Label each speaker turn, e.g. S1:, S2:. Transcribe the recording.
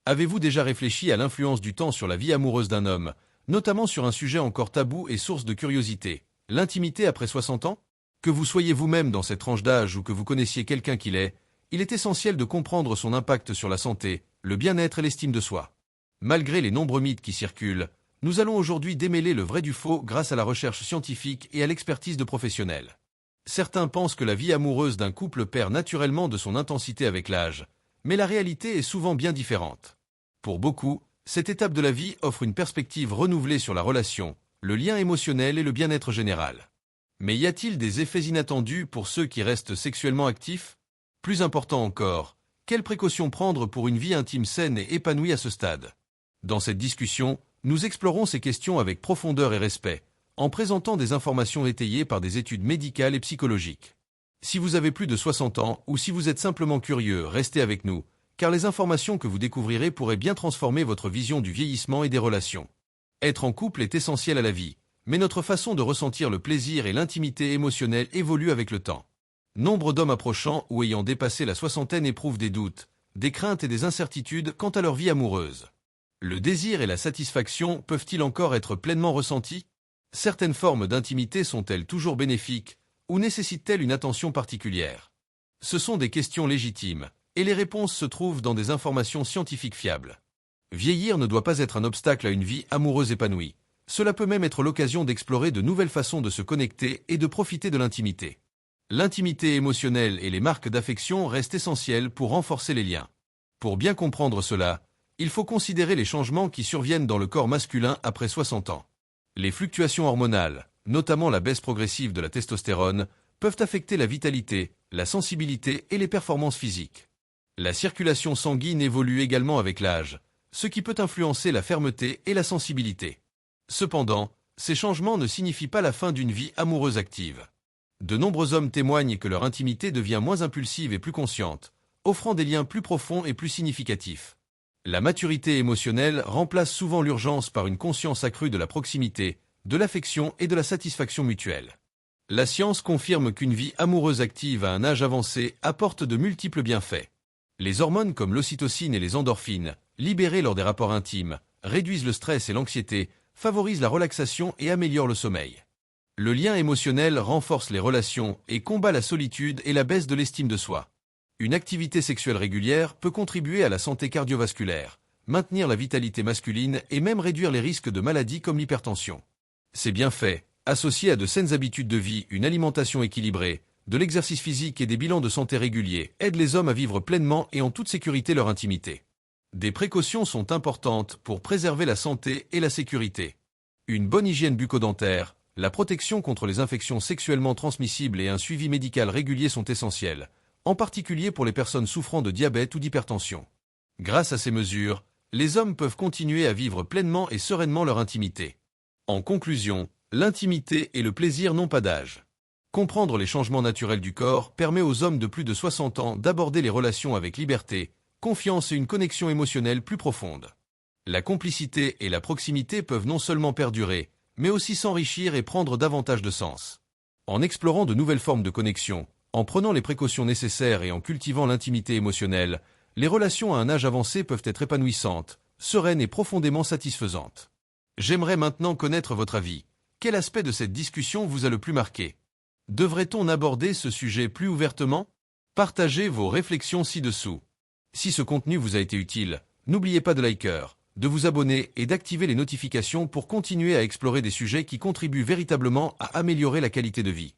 S1: Avez-vous déjà réfléchi à l'influence du temps sur la vie amoureuse d'un homme, notamment sur un sujet encore tabou et source de curiosité, l'intimité après 60 ans? Que vous soyez vous-même dans cette tranche d'âge ou que vous connaissiez quelqu'un qui l'est, il est essentiel de comprendre son impact sur la santé, le bien-être et l'estime de soi. Malgré les nombreux mythes qui circulent, nous allons aujourd'hui démêler le vrai du faux grâce à la recherche scientifique et à l'expertise de professionnels. Certains pensent que la vie amoureuse d'un couple perd naturellement de son intensité avec l'âge, mais la réalité est souvent bien différente. Pour beaucoup, cette étape de la vie offre une perspective renouvelée sur la relation, le lien émotionnel et le bien-être général. Mais y a-t-il des effets inattendus pour ceux qui restent sexuellement actifs? Plus important encore, quelles précautions prendre pour une vie intime saine et épanouie à ce stade? Dans cette discussion, nous explorons ces questions avec profondeur et respect, en présentant des informations étayées par des études médicales et psychologiques. Si vous avez plus de 60 ans ou si vous êtes simplement curieux, restez avec nous, car les informations que vous découvrirez pourraient bien transformer votre vision du vieillissement et des relations. Être en couple est essentiel à la vie, mais notre façon de ressentir le plaisir et l'intimité émotionnelle évolue avec le temps. Nombre d'hommes approchant ou ayant dépassé la soixantaine éprouvent des doutes, des craintes et des incertitudes quant à leur vie amoureuse. Le désir et la satisfaction peuvent-ils encore être pleinement ressentis? Certaines formes d'intimité sont-elles toujours bénéfiques, ou nécessitent-elles une attention particulière? Ce sont des questions légitimes, et les réponses se trouvent dans des informations scientifiques fiables. Vieillir ne doit pas être un obstacle à une vie amoureuse épanouie. Cela peut même être l'occasion d'explorer de nouvelles façons de se connecter et de profiter de l'intimité. L'intimité émotionnelle et les marques d'affection restent essentielles pour renforcer les liens. Pour bien comprendre cela, il faut considérer les changements qui surviennent dans le corps masculin après 60 ans. Les fluctuations hormonales, notamment la baisse progressive de la testostérone, peuvent affecter la vitalité, la sensibilité et les performances physiques. La circulation sanguine évolue également avec l'âge, ce qui peut influencer la fermeté et la sensibilité. Cependant, ces changements ne signifient pas la fin d'une vie amoureuse active. De nombreux hommes témoignent que leur intimité devient moins impulsive et plus consciente, offrant des liens plus profonds et plus significatifs. La maturité émotionnelle remplace souvent l'urgence par une conscience accrue de la proximité, de l'affection et de la satisfaction mutuelle. La science confirme qu'une vie amoureuse active à un âge avancé apporte de multiples bienfaits. Les hormones comme l'ocytocine et les endorphines, libérées lors des rapports intimes, réduisent le stress et l'anxiété, favorisent la relaxation et améliorent le sommeil. Le lien émotionnel renforce les relations et combat la solitude et la baisse de l'estime de soi. Une activité sexuelle régulière peut contribuer à la santé cardiovasculaire, maintenir la vitalité masculine et même réduire les risques de maladies comme l'hypertension. Ces bienfaits, associés à de saines habitudes de vie, une alimentation équilibrée, de l'exercice physique et des bilans de santé réguliers, aident les hommes à vivre pleinement et en toute sécurité leur intimité. Des précautions sont importantes pour préserver la santé et la sécurité. Une bonne hygiène bucco-dentaire, la protection contre les infections sexuellement transmissibles et un suivi médical régulier sont essentiels, en particulier pour les personnes souffrant de diabète ou d'hypertension. Grâce à ces mesures, les hommes peuvent continuer à vivre pleinement et sereinement leur intimité. En conclusion, l'intimité et le plaisir n'ont pas d'âge. Comprendre les changements naturels du corps permet aux hommes de plus de 60 ans d'aborder les relations avec liberté, confiance et une connexion émotionnelle plus profonde. La complicité et la proximité peuvent non seulement perdurer, mais aussi s'enrichir et prendre davantage de sens. En explorant de nouvelles formes de connexion, en prenant les précautions nécessaires et en cultivant l'intimité émotionnelle, les relations à un âge avancé peuvent être épanouissantes, sereines et profondément satisfaisantes. J'aimerais maintenant connaître votre avis. Quel aspect de cette discussion vous a le plus marqué? Devrait-on aborder ce sujet plus ouvertement? Partagez vos réflexions ci-dessous. Si ce contenu vous a été utile, n'oubliez pas de liker, de vous abonner et d'activer les notifications pour continuer à explorer des sujets qui contribuent véritablement à améliorer la qualité de vie.